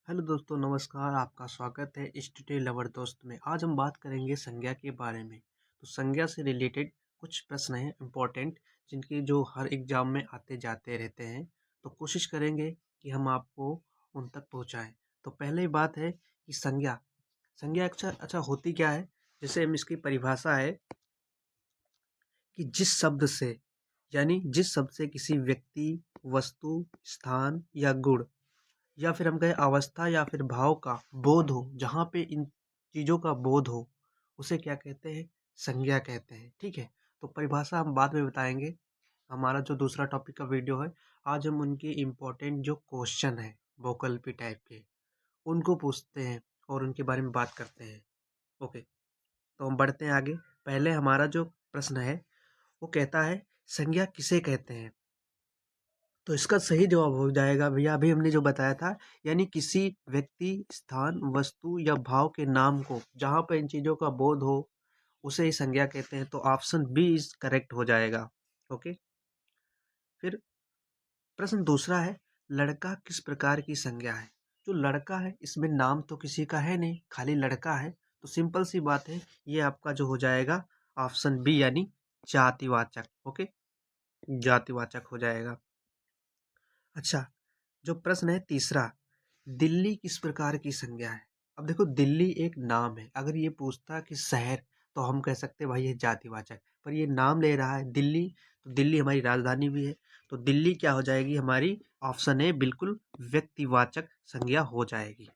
Hello दोस्तों, नमस्कार। आपका स्वागत है स्टडी लवर दोस्त में। आज हम बात करेंगे संज्ञा के बारे में। तो संज्ञा से रिलेटेड कुछ प्रश्न हैं इम्पोर्टेंट, जिनके जो हर एग्जाम में आते जाते रहते हैं। तो कोशिश करेंगे कि हम आपको उन तक पहुंचाएं। तो पहले बात है कि संज्ञा संज्ञा अच्छा होती क्या है। जैसे हम इसकी परिभाषा है कि जिस शब्द से किसी व्यक्ति, वस्तु, स्थान या गुण या फिर हम कहें अवस्था या फिर भाव का बोध हो, जहाँ पे इन चीज़ों का बोध हो, उसे क्या कहते हैं? संज्ञा कहते हैं। ठीक है। तो परिभाषा हम बाद में बताएंगे। हमारा जो दूसरा टॉपिक का वीडियो है, आज हम उनके इम्पोर्टेंट जो क्वेश्चन है वोकल पी टाइप के, उनको पूछते हैं और उनके बारे में बात करते हैं। ओके, तो हम बढ़ते हैं आगे। पहले हमारा जो प्रश्न है वो कहता है, संज्ञा किसे कहते हैं? तो इसका सही जवाब हो जाएगा भैया, अभी हमने जो बताया था, यानी किसी व्यक्ति, स्थान, वस्तु या भाव के नाम को जहाँ पर इन चीज़ों का बोध हो, उसे ही संज्ञा कहते हैं। तो ऑप्शन बी इज करेक्ट हो जाएगा। ओके। फिर प्रश्न दूसरा है, लड़का किस प्रकार की संज्ञा है? जो लड़का है, इसमें नाम तो किसी का है नहीं, खाली लड़का है। तो सिंपल सी बात है, ये आपका जो हो जाएगा ऑप्शन बी, यानी जातिवाचक। ओके, जातिवाचक हो जाएगा। अच्छा, जो प्रश्न है तीसरा, दिल्ली किस प्रकार की संज्ञा है? अब देखो, दिल्ली एक नाम है। अगर ये पूछता कि शहर, तो हम कह सकते भाई ये जातिवाचक, पर ये नाम ले रहा है दिल्ली, तो दिल्ली हमारी राजधानी भी है। तो दिल्ली क्या हो जाएगी हमारी? ऑप्शन ए बिल्कुल व्यक्तिवाचक संज्ञा हो जाएगी।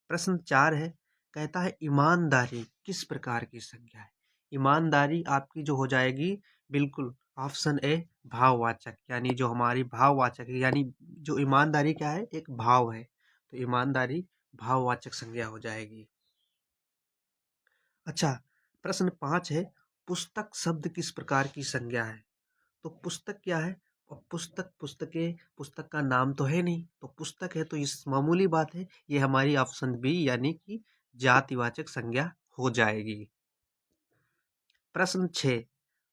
प्रश्न 4 है, कहता है ईमानदारी किस प्रकार की संज्ञा है? ईमानदारी आपकी जो हो जाएगी बिल्कुल ऑप्शन ए भाववाचक, यानी जो हमारी भाववाचक है, यानी जो ईमानदारी क्या है, एक भाव है। तो ईमानदारी भाववाचक संज्ञा हो जाएगी। अच्छा, प्रश्न 5 है, पुस्तक शब्द किस प्रकार की संज्ञा है? तो पुस्तक क्या है? और पुस्तक का नाम तो है नहीं, तो पुस्तक है, तो इस मामूली बात है, ये हमारी ऑप्शन बी यानी कि जातिवाचक संज्ञा हो जाएगी। प्रश्न 6,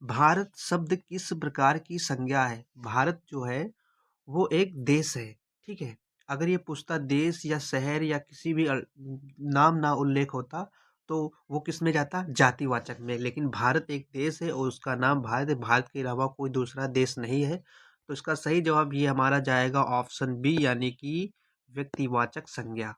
भारत शब्द किस प्रकार की संज्ञा है? भारत जो है वो एक देश है। ठीक है। अगर ये पूछता देश या शहर या किसी भी नाम ना उल्लेख होता, तो वो किस में जाता? जातिवाचक में। लेकिन भारत एक देश है और उसका नाम भारत है, भारत के अलावा कोई दूसरा देश नहीं है। तो इसका सही जवाब ये हमारा जाएगा ऑप्शन बी, यानी कि व्यक्तिवाचक संज्ञा।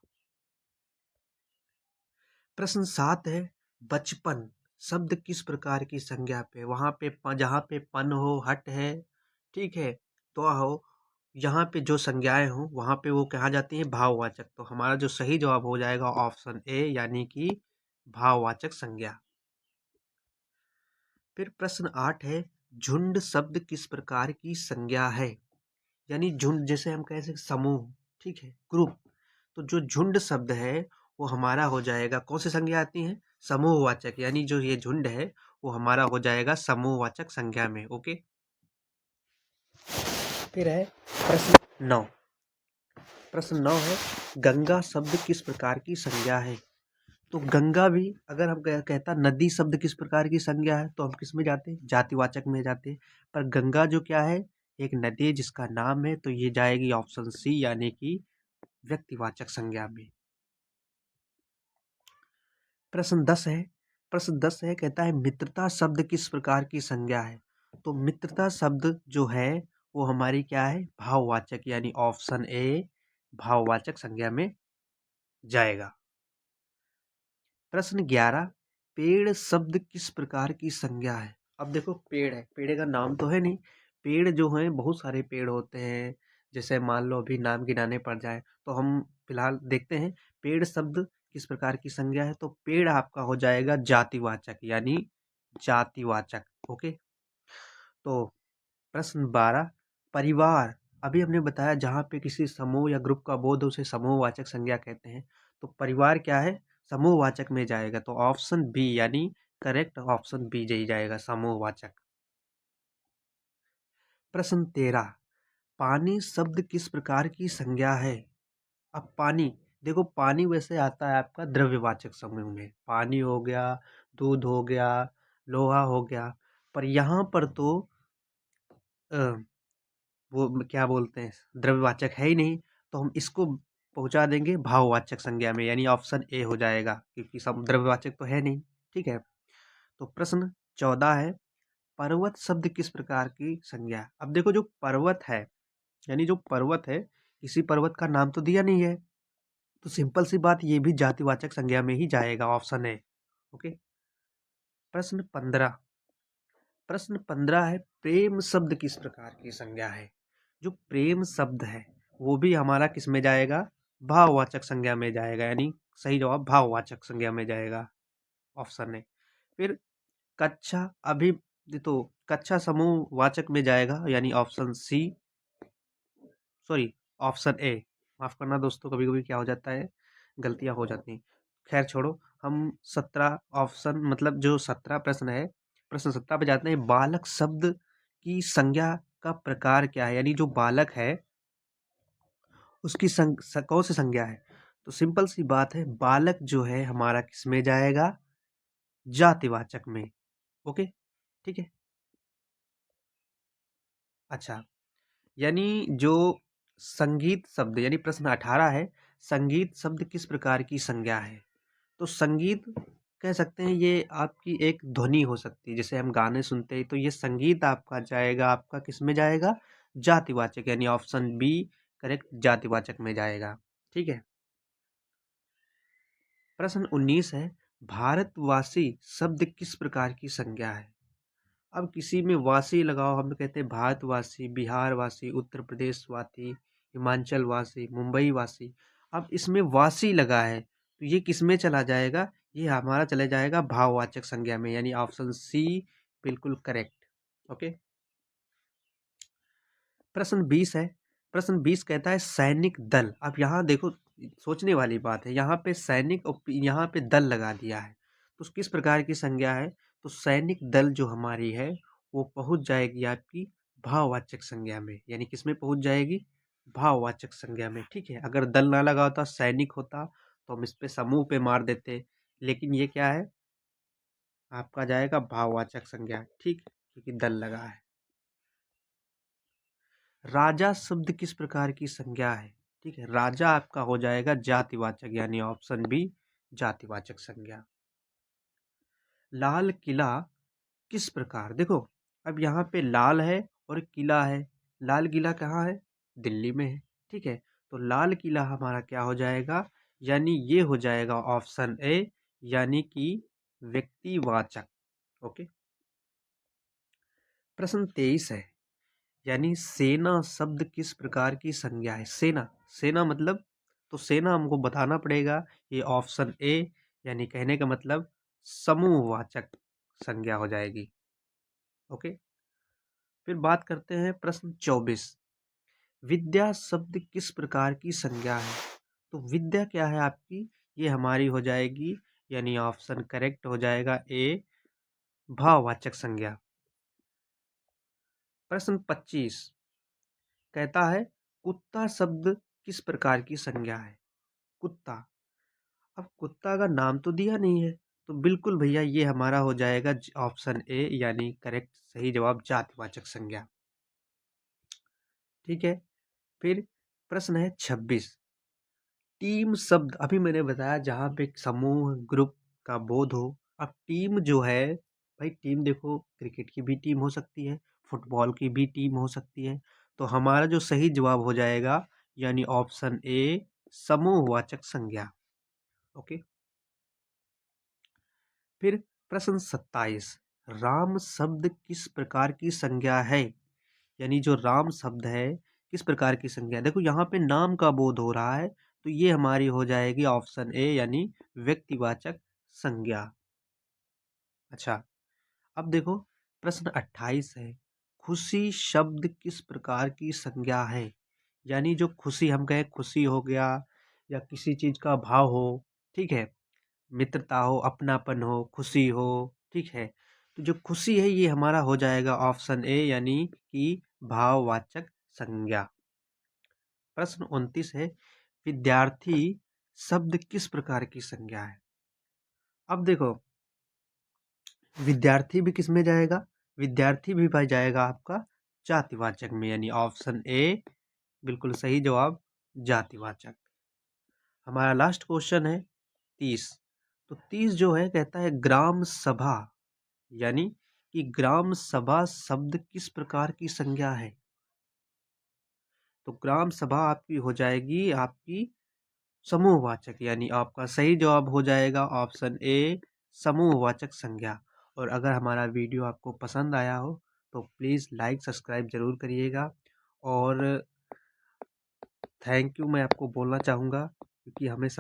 प्रश्न 7 है, बचपन शब्द किस प्रकार की संज्ञा पे? वहां पे जहाँ पे पन हो, हट है, ठीक है, तो हो, यहाँ पे जो संज्ञाएं हो वहां पे वो कहा जाती है भाववाचक। तो हमारा जो सही जवाब हो जाएगा ऑप्शन ए, यानी कि भाववाचक संज्ञा। फिर प्रश्न 8 है, झुंड शब्द किस प्रकार की संज्ञा है? यानी झुंड, जैसे हम कह सकते समूह, ठीक है, ग्रुप। तो जो झुंड शब्द है वो हमारा हो जाएगा, कौन सी संज्ञा आती है? समूहवाचक, यानी जो ये झुंड है वो हमारा हो जाएगा समूहवाचक संज्ञा में। ओके। फिर है प्रश्न 9। प्रश्न 9 है, गंगा शब्द किस प्रकार की संज्ञा है? तो गंगा भी, अगर हम कहता नदी शब्द किस प्रकार की संज्ञा है, तो हम किस में जाते हैं? जातिवाचक में जाते हैं। पर गंगा जो क्या है, एक नदी है जिसका नाम है, तो ये जाएगी ऑप्शन सी, यानी कि व्यक्तिवाचक संज्ञा में। प्रश्न 10 है, कहता है मित्रता शब्द किस प्रकार की संज्ञा है? तो मित्रता शब्द जो है वो हमारी क्या है? भाववाचक, यानी ऑप्शन ए भाववाचक संज्ञा में जाएगा। प्रश्न 11, पेड़ शब्द किस प्रकार की संज्ञा है? अब देखो, पेड़ है, पेड़ का नाम तो है नहीं। पेड़ जो है, बहुत सारे पेड़ होते हैं। जैसे मान लो अभी नाम गिनाने पड़ जाए, तो हम फिलहाल देखते हैं पेड़ शब्द किस प्रकार की संज्ञा है। तो पेड़ आपका हो जाएगा जातिवाचक, यानी जातिवाचक। ओके। तो प्रश्न 12, परिवार, अभी हमने बताया जहाँ पे किसी समूह या ग्रुप का बोध हो, उसे समूहवाचक संज्ञा कहते हैं। तो परिवार क्या है? समूहवाचक में जाएगा। तो ऑप्शन बी, यानी करेक्ट ऑप्शन बी यही जाएगा, समूहवाचक। प्रश्न 13, पानी शब्द किस प्रकार की संज्ञा है? अब पानी, देखो पानी वैसे आता है आपका द्रव्यवाचक समूह में, पानी हो गया, दूध हो गया, लोहा हो गया। पर यहाँ पर तो अ, वो क्या बोलते हैं, द्रव्यवाचक है ही नहीं। तो हम इसको पहुंचा देंगे भाववाचक संज्ञा में, यानी ऑप्शन ए हो जाएगा, क्योंकि द्रव्यवाचक तो है नहीं। ठीक है, तो प्रश्न 14 है, पर्वत शब्द किस प्रकार की संज्ञा है? अब देखो, जो पर्वत है, यानी जो पर्वत है, किसी पर्वत का नाम तो दिया नहीं है, तो सिंपल सी बात, ये भी जातिवाचक संज्ञा में ही जाएगा, ऑप्शन है। ओके। प्रश्न 15, प्रश्न 15 है, प्रेम शब्द किस प्रकार की संज्ञा है? जो प्रेम शब्द है वो भी हमारा किस में जाएगा? भाववाचक संज्ञा में जाएगा, यानी सही जवाब भाववाचक संज्ञा में जाएगा, ऑप्शन है। फिर कक्षा, अभी तो कक्षा समूह वाचक में जाएगा, यानी option C, sorry, option A. माफ करना दोस्तों, कभी कभी क्या हो जाता है, गलतियां हो जाती हैं। खैर छोड़ो, हम 17 ऑप्शन, मतलब जो 17 प्रश्न है, प्रश्न 17 पे जाते हैं। बालक शब्द की संज्ञा का प्रकार क्या है? यानी जो बालक है उसकी कौन सी संज्ञा है? तो सिंपल सी बात है, बालक जो है हमारा किस में जाएगा? जातिवाचक में। ओके, ठीक है। अच्छा, यानी जो संगीत शब्द, यानी प्रश्न 18 है, संगीत शब्द किस प्रकार की संज्ञा है? तो संगीत कह सकते हैं ये आपकी एक ध्वनि हो सकती है, जैसे हम गाने सुनते हैं, तो ये संगीत आपका जाएगा, आपका किस में जाएगा? जातिवाचक, यानी ऑप्शन बी करेक्ट, जातिवाचक में जाएगा। ठीक है। प्रश्न 19 है, भारतवासी शब्द किस प्रकार की संज्ञा है? अब किसी में वासी लगाओ, हम कहते हैं भारतवासी, बिहारवासी, उत्तर प्रदेश वासी, हिमाचल वासी, मुंबई वासी। अब इसमें वासी लगा है, तो ये किस में चला जाएगा? ये हमारा चला जाएगा भाववाचक संज्ञा में, यानी ऑप्शन सी बिल्कुल करेक्ट। ओके। प्रश्न 20 है, प्रश्न 20 कहता है सैनिक दल। अब यहाँ देखो, सोचने वाली बात है, यहाँ पे सैनिक और यहाँ पे दल लगा दिया है, तो किस प्रकार की संज्ञा है? तो सैनिक दल जो हमारी है वो पहुंच जाएगी आपकी भाववाचक संज्ञा में, यानी किस में पहुंच जाएगी? भाववाचक संज्ञा में। ठीक है, अगर दल ना लगा होता, सैनिक होता, तो हम इस पे समूह पे मार देते, लेकिन ये क्या है, आपका जाएगा भाववाचक संज्ञा। ठीक, क्योंकि दल लगा है। राजा शब्द किस प्रकार की संज्ञा है? ठीक है, राजा आपका हो जाएगा जातिवाचक, यानी ऑप्शन बी जातिवाचक संज्ञा। लाल किला किस प्रकार, देखो, अब यहाँ पे लाल है और किला है, लाल किला कहाँ है? दिल्ली में है। ठीक है, तो लाल किला हमारा क्या हो जाएगा? यानी ये हो जाएगा ऑप्शन ए, यानी कि व्यक्तिवाचक। ओके। प्रश्न 23 है, यानी सेना शब्द किस प्रकार की संज्ञा है? सेना, सेना मतलब, तो सेना हमको बताना पड़ेगा, ये ऑप्शन ए, यानी कहने का मतलब समूहवाचक संज्ञा हो जाएगी। ओके। फिर बात करते हैं प्रश्न 24, विद्या शब्द किस प्रकार की संज्ञा है? तो विद्या क्या है आपकी? ये हमारी हो जाएगी, यानी ऑप्शन करेक्ट हो जाएगा ए, भाववाचक संज्ञा। प्रश्न 25 कहता है, कुत्ता शब्द किस प्रकार की संज्ञा है? कुत्ता, अब कुत्ता का नाम तो दिया नहीं है, तो बिल्कुल भैया ये हमारा हो जाएगा ऑप्शन ए, यानी करेक्ट, सही जवाब जातिवाचक संज्ञा। ठीक है। फिर प्रश्न है 26, टीम शब्द, अभी मैंने बताया जहाँ पे समूह ग्रुप का बोध हो। अब टीम जो है, भाई टीम देखो, क्रिकेट की भी टीम हो सकती है, फुटबॉल की भी टीम हो सकती है, तो हमारा जो सही जवाब हो जाएगा, यानी ऑप्शन ए समूहवाचक संज्ञा। ओके। फिर प्रश्न 27, राम शब्द किस प्रकार की संज्ञा है? यानी जो राम शब्द है किस प्रकार की संज्ञा है? देखो यहाँ पे नाम का बोध हो रहा है, तो ये हमारी हो जाएगी ऑप्शन ए, यानी व्यक्तिवाचक संज्ञा। अच्छा, अब देखो प्रश्न 28 है, खुशी शब्द किस प्रकार की संज्ञा है? यानी जो खुशी, हम कहें खुशी हो गया, या किसी चीज का भाव हो, ठीक है, मित्रता हो, अपनापन हो, खुशी हो, ठीक है, तो जो खुशी है ये हमारा हो जाएगा ऑप्शन ए, यानी कि भाववाचक संज्ञा। प्रश्न 29 है, विद्यार्थी शब्द किस प्रकार की संज्ञा है? अब देखो, विद्यार्थी भी किस में जाएगा? विद्यार्थी भी भाई जाएगा आपका जातिवाचक में, यानी ऑप्शन ए बिल्कुल सही जवाब, जातिवाचक। हमारा लास्ट क्वेश्चन है 30। तो 30 जो है कहता है ग्राम सभा, यानी कि ग्राम सभा शब्द किस प्रकार की संज्ञा है? तो ग्राम सभा आपकी हो जाएगी आपकी समूहवाचक, यानी आपका सही जवाब हो जाएगा ऑप्शन ए, समूहवाचक संज्ञा। और अगर हमारा वीडियो आपको पसंद आया हो तो प्लीज़ लाइक सब्सक्राइब ज़रूर करिएगा। और थैंक यू मैं आपको बोलना चाहूँगा, क्योंकि हमें सब